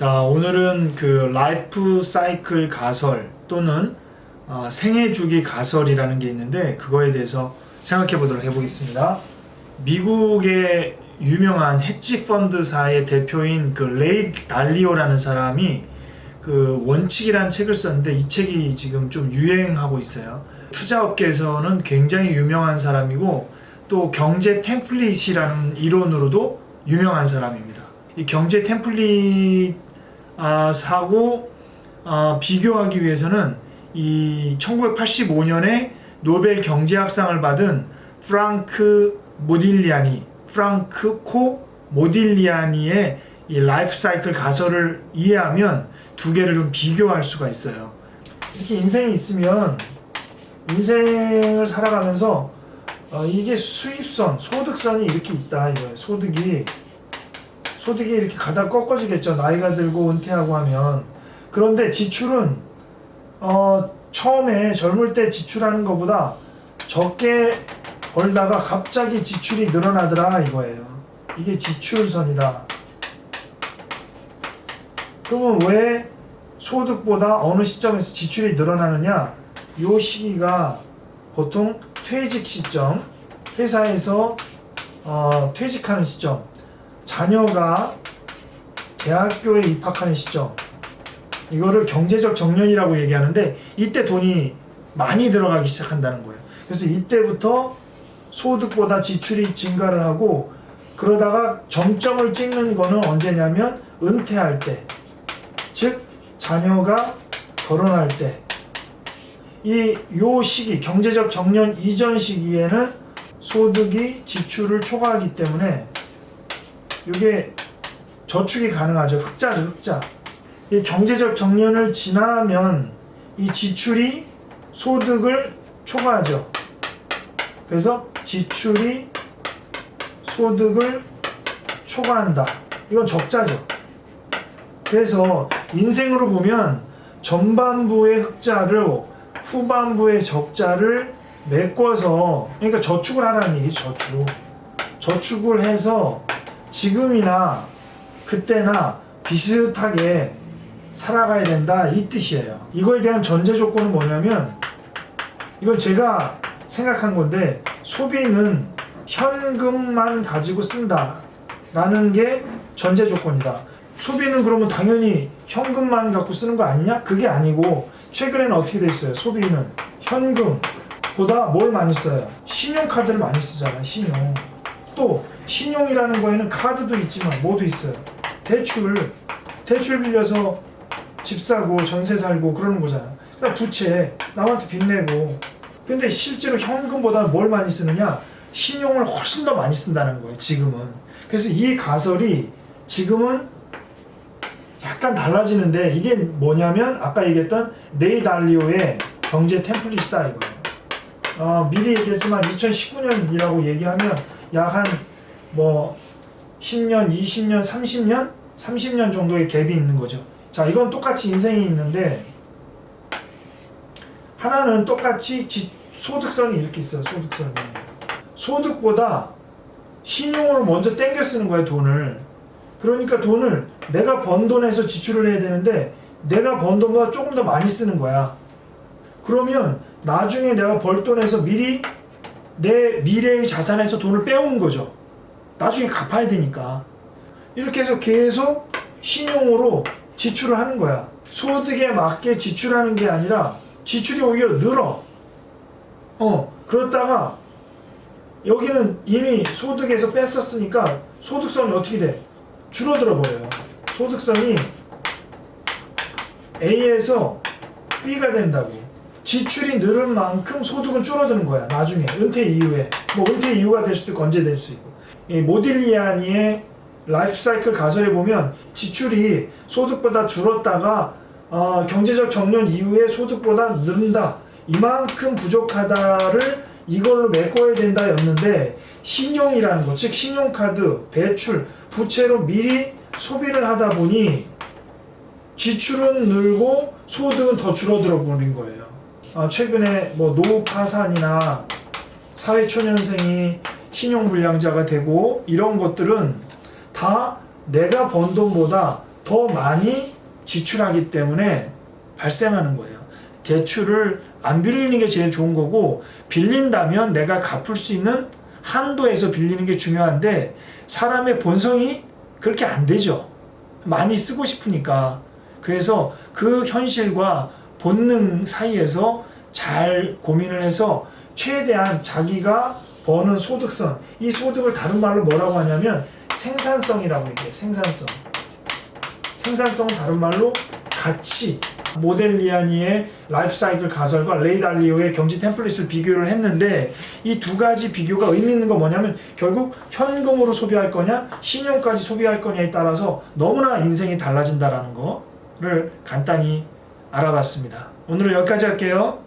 자, 오늘은 그 라이프 사이클 가설 또는 생애 주기 가설이라는 게 있는데 그거에 대해서 생각해 보도록 해보겠습니다. 미국의 유명한 헤지 펀드사의 대표인 그 레이 달리오라는 사람이 그 원칙이라는 책을 썼는데 이 책이 지금 좀 유행하고 있어요. 투자업계에서는 굉장히 유명한 사람이고 또 경제 템플릿이라는 이론으로도 유명한 사람입니다. 이 경제 템플릿 사고 비교하기 위해서는 이 1985년에 노벨 경제학상을 받은 프랑코 모딜리아니의 이 라이프 사이클 가설을 이해하면 두 개를 좀 비교할 수가 있어요. 이렇게 인생이 있으면 인생을 살아가면서 이게 수입선, 소득선이 이렇게 있다 이거예요. 소득이 이렇게 가다 꺾어지겠죠. 나이가 들고 은퇴하고 하면. 그런데 지출은 처음에 젊을 때 지출하는 것보다 적게 벌다가 갑자기 지출이 늘어나더라 이거예요. 이게 지출선이다. 그러면 왜 소득보다 어느 시점에서 지출이 늘어나느냐? 요 시기가 보통 퇴직 시점, 회사에서 퇴직하는 시점, 자녀가 대학교에 입학하는 시점, 이거를 경제적 정년이라고 얘기하는데 이때 돈이 많이 들어가기 시작한다는 거예요. 그래서 이때부터 소득보다 지출이 증가를 하고 그러다가 정점을 찍는 거는 언제냐면 은퇴할 때, 즉 자녀가 결혼할 때, 요 시기, 경제적 정년 이전 시기에는 소득이 지출을 초과하기 때문에 이게 저축이 가능하죠. 흑자죠, 흑자. 이 경제적 정년을 지나면 이 지출이 소득을 초과하죠. 그래서 지출이 소득을 초과한다. 이건 적자죠. 그래서 인생으로 보면 전반부의 흑자를 후반부의 적자를 메꿔서, 그러니까 저축을 하라는 얘기죠. 저축을 해서 지금이나 그때나 비슷하게 살아가야 된다 이 뜻이에요. 이거에 대한 전제 조건은 뭐냐면, 이건 제가 생각한 건데, 소비는 현금만 가지고 쓴다 라는 게 전제 조건이다. 소비는 그러면 당연히 현금만 갖고 쓰는 거 아니냐? 그게 아니고 최근에는 어떻게 돼 있어요? 소비는 현금보다 뭘 많이 써요? 신용카드를 많이 쓰잖아요. 신용. 또 신용이라는 거에는 카드도 있지만 뭐도 있어요? 대출 빌려서 집 사고 전세 살고 그러는 거잖아요. 그러니까 부채, 남한테 빚 내고. 근데 실제로 현금보다 뭘 많이 쓰느냐? 신용을 훨씬 더 많이 쓴다는 거예요. 지금은. 그래서 이 가설이 지금은 약간 달라지는데, 이게 뭐냐면 아까 얘기했던 레이 달리오의 경제 템플릿이다 이거예요. 미리 얘기했지만 2019년이라고 얘기하면 약 한 10년, 20년, 30년 정도의 갭이 있는 거죠. 자, 이건 똑같이 인생이 있는데 하나는 똑같이 소득선이 이렇게 있어요. 소득보다 신용으로 먼저 땡겨 쓰는 거예요, 돈을. 그러니까 돈을 내가 번 돈에서 지출을 해야 되는데 내가 번 돈보다 조금 더 많이 쓰는 거야. 그러면 나중에 내가 벌 돈에서 미리 내 미래의 자산에서 돈을 빼온 거죠. 나중에 갚아야 되니까. 이렇게 해서 계속 신용으로 지출을 하는 거야. 소득에 맞게 지출하는 게 아니라 지출이 오히려 늘어. 그렇다가 여기는 이미 소득에서 뺐었으니까 소득선이 어떻게 돼? 줄어들어 버려요. 소득선이 A에서 B가 된다고. 지출이 늘은 만큼 소득은 줄어드는 거야. 나중에 은퇴 이후에. 은퇴 이후가 될 수도 있고 언제 될 수 있고. 이 모딜리아니의 라이프 사이클 가설에 보면 지출이 소득보다 줄었다가 경제적 정년 이후에 소득보다 는다. 이만큼 부족하다를 이걸로 메꿔야 된다 였는데, 신용이라는 것, 즉 신용카드, 대출, 부채로 미리 소비를 하다 보니 지출은 늘고 소득은 더 줄어들어 버린 거예요. 최근에 노후 파산이나 사회초년생이 신용불량자가 되고 이런 것들은 다 내가 번 돈보다 더 더 많이 지출하기 때문에 발생하는 거예요. 대출을 안 빌리는 게 제일 좋은 거고, 빌린다면 내가 갚을 수 있는 한도에서 빌리는 게 중요한데 사람의 본성이 그렇게 안 되죠. 많이 쓰고 싶으니까. 그래서 그 현실과 본능 사이에서 잘 고민을 해서 최대한 자기가 버는 소득성, 이 소득을 다른 말로 뭐라고 하냐면 생산성이라고 얘기해요. 생산성은 다른 말로 가치. 모델리아니의 라이프 사이클 가설과 레이 달리오의 경제 템플릿을 비교를 했는데 이 두 가지 비교가 의미 있는 건 뭐냐면 결국 현금으로 소비할 거냐 신용까지 소비할 거냐에 따라서 너무나 인생이 달라진다라는 거를 간단히 알아봤습니다. 오늘은 여기까지 할게요.